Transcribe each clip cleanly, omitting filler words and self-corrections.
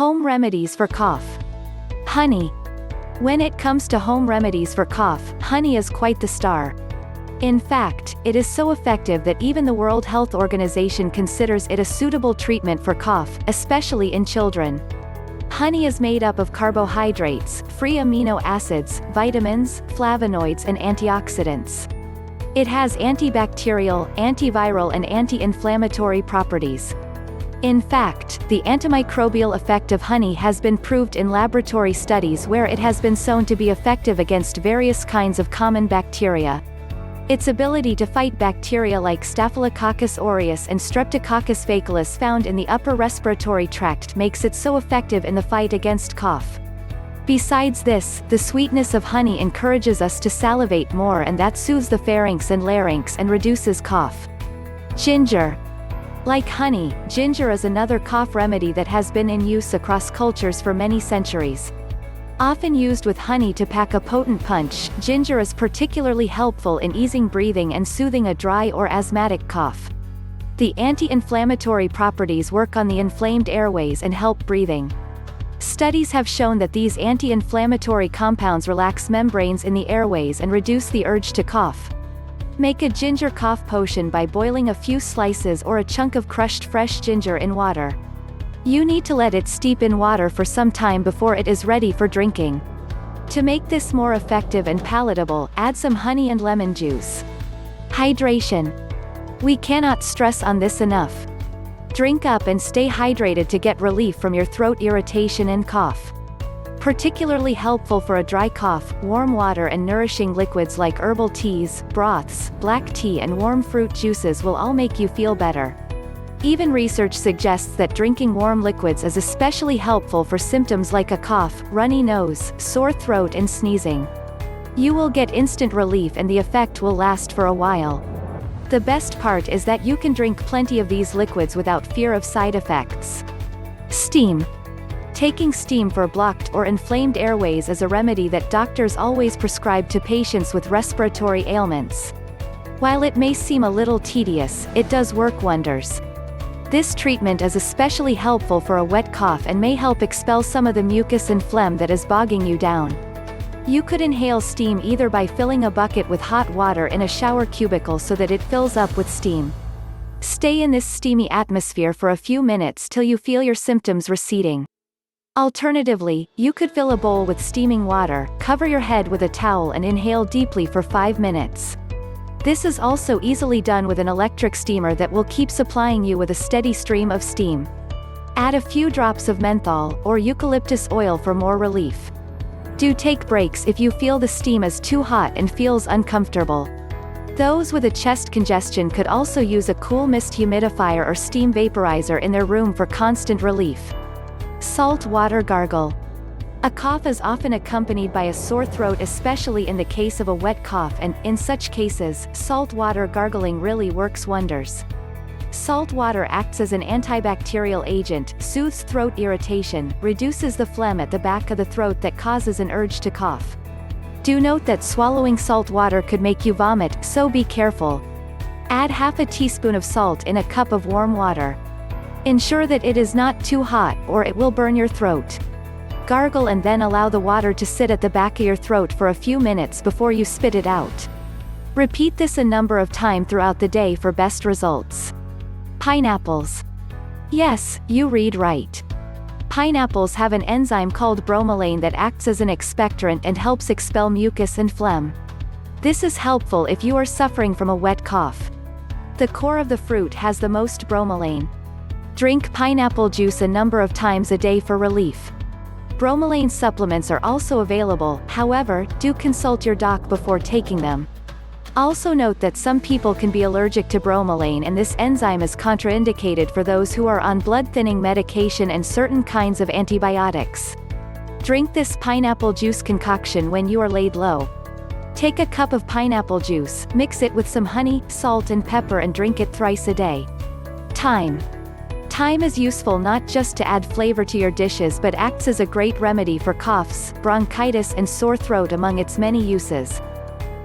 Home remedies for cough. Honey. When it comes to home remedies for cough, honey is quite the star. In fact, it is so effective that even the World Health Organization considers it a suitable treatment for cough, especially in children. Honey is made up of carbohydrates, free amino acids, vitamins, flavonoids and antioxidants. It has antibacterial, antiviral and anti-inflammatory properties. In fact, the antimicrobial effect of honey has been proved in laboratory studies where it has been shown to be effective against various kinds of common bacteria. Its ability to fight bacteria like Staphylococcus aureus and Streptococcus faecalis found in the upper respiratory tract makes it so effective in the fight against cough. Besides this, the sweetness of honey encourages us to salivate more, and that soothes the pharynx and larynx and reduces cough. Ginger. Like honey, ginger is another cough remedy that has been in use across cultures for many centuries. Often used with honey to pack a potent punch, ginger is particularly helpful in easing breathing and soothing a dry or asthmatic cough. The anti-inflammatory properties work on the inflamed airways and help breathing. Studies have shown that these anti-inflammatory compounds relax membranes in the airways and reduce the urge to cough. Make a ginger cough potion by boiling a few slices or a chunk of crushed fresh ginger in water. You need to let it steep in water for some time before it is ready for drinking. To make this more effective and palatable, add some honey and lemon juice. Hydration. We cannot stress on this enough. Drink up and stay hydrated to get relief from your throat irritation and cough. Particularly helpful for a dry cough, warm water and nourishing liquids like herbal teas, broths, black tea and warm fruit juices will all make you feel better. Even research suggests that drinking warm liquids is especially helpful for symptoms like a cough, runny nose, sore throat and sneezing. You will get instant relief and the effect will last for a while. The best part is that you can drink plenty of these liquids without fear of side effects. Steam. Taking steam for blocked or inflamed airways is a remedy that doctors always prescribe to patients with respiratory ailments. While it may seem a little tedious, it does work wonders. This treatment is especially helpful for a wet cough and may help expel some of the mucus and phlegm that is bogging you down. You could inhale steam either by filling a bucket with hot water in a shower cubicle so that it fills up with steam. Stay in this steamy atmosphere for a few minutes till you feel your symptoms receding. Alternatively, you could fill a bowl with steaming water, cover your head with a towel and inhale deeply for 5 minutes. This is also easily done with an electric steamer that will keep supplying you with a steady stream of steam. Add a few drops of menthol or eucalyptus oil for more relief. Do take breaks if you feel the steam is too hot and feels uncomfortable. Those with a chest congestion could also use a cool mist humidifier or steam vaporizer in their room for constant relief. Salt water gargle. A cough is often accompanied by a sore throat, especially in the case of a wet cough, and, in such cases, salt water gargling really works wonders. Salt water acts as an antibacterial agent, soothes throat irritation, reduces the phlegm at the back of the throat that causes an urge to cough. Do note that swallowing salt water could make you vomit, so be careful. Add half a teaspoon of salt in a cup of warm water. Ensure that it is not too hot, or it will burn your throat. Gargle and then allow the water to sit at the back of your throat for a few minutes before you spit it out. Repeat this a number of times throughout the day for best results. Pineapples. Yes, you read right. Pineapples have an enzyme called bromelain that acts as an expectorant and helps expel mucus and phlegm. This is helpful if you are suffering from a wet cough. The core of the fruit has the most bromelain. Drink pineapple juice a number of times a day for relief. Bromelain supplements are also available, however, do consult your doc before taking them. Also note that some people can be allergic to bromelain, and this enzyme is contraindicated for those who are on blood-thinning medication and certain kinds of antibiotics. Drink this pineapple juice concoction when you are laid low. Take a cup of pineapple juice, mix it with some honey, salt and pepper and drink it thrice a day. Thyme. Thyme is useful not just to add flavor to your dishes but acts as a great remedy for coughs, bronchitis and sore throat among its many uses.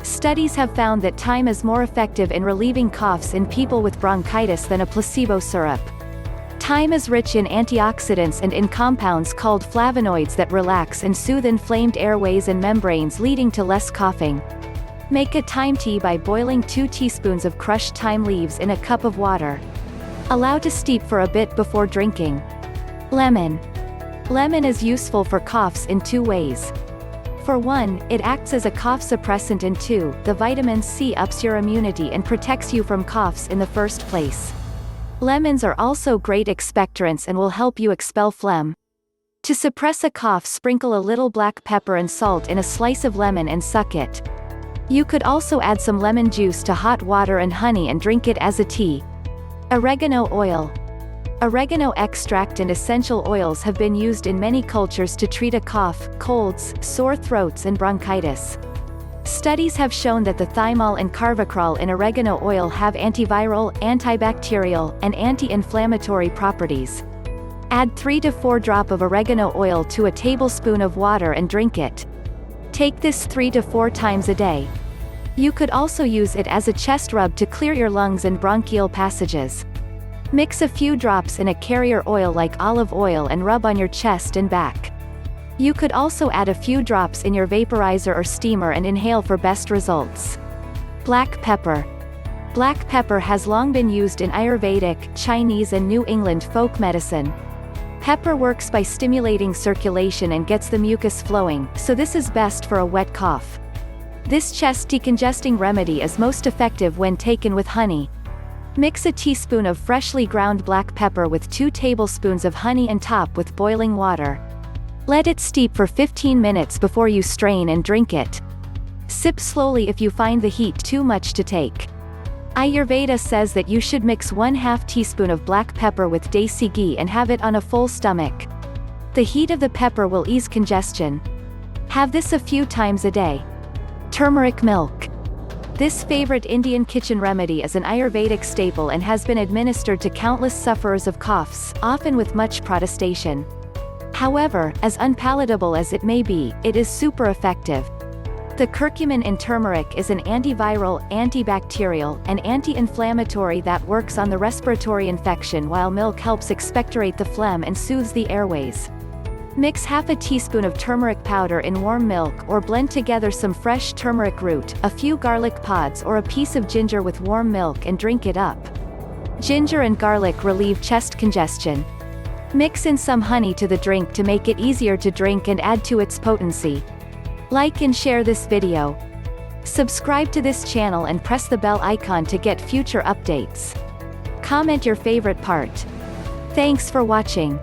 Studies have found that thyme is more effective in relieving coughs in people with bronchitis than a placebo syrup. Thyme is rich in antioxidants and in compounds called flavonoids that relax and soothe inflamed airways and membranes, leading to less coughing. Make a thyme tea by boiling 2 teaspoons of crushed thyme leaves in a cup of water. Allow to steep for a bit before drinking. Lemon. Lemon is useful for coughs in 2 ways. For 1, it acts as a cough suppressant, and 2, the vitamin C ups your immunity and protects you from coughs in the first place. Lemons are also great expectorants and will help you expel phlegm. To suppress a cough, sprinkle a little black pepper and salt in a slice of lemon and suck it. You could also add some lemon juice to hot water and honey and drink it as a tea. Oregano oil. Oregano extract and essential oils have been used in many cultures to treat a cough, colds, sore throats and bronchitis. Studies have shown that the thymol and carvacrol in oregano oil have antiviral, antibacterial, and anti-inflammatory properties. Add 3 to 4 drops of oregano oil to a tablespoon of water and drink it. Take this 3 to 4 times a day. You could also use it as a chest rub to clear your lungs and bronchial passages. Mix a few drops in a carrier oil like olive oil and rub on your chest and back. You could also add a few drops in your vaporizer or steamer and inhale for best results. Black pepper. Black pepper has long been used in Ayurvedic, Chinese and New England folk medicine. Pepper works by stimulating circulation and gets the mucus flowing, so this is best for a wet cough. This chest decongesting remedy is most effective when taken with honey. Mix a teaspoon of freshly ground black pepper with 2 tablespoons of honey and top with boiling water. Let it steep for 15 minutes before you strain and drink it. Sip slowly if you find the heat too much to take. Ayurveda says that you should mix 1/2 teaspoon of black pepper with desi ghee and have it on a full stomach. The heat of the pepper will ease congestion. Have this a few times a day. Turmeric milk. This favorite Indian kitchen remedy is an Ayurvedic staple and has been administered to countless sufferers of coughs, often with much protestation. However, as unpalatable as it may be, it is super effective. The curcumin in turmeric is an antiviral, antibacterial, and anti-inflammatory that works on the respiratory infection, while milk helps expectorate the phlegm and soothes the airways. Mix 1/2 teaspoon of turmeric powder in warm milk or blend together some fresh turmeric root, a few garlic pods or a piece of ginger with warm milk and drink it up. Ginger and garlic relieve chest congestion. Mix in some honey to the drink to make it easier to drink and add to its potency. Like and share this video. Subscribe to this channel and press the bell icon to get future updates. Comment your favorite part. Thanks for watching.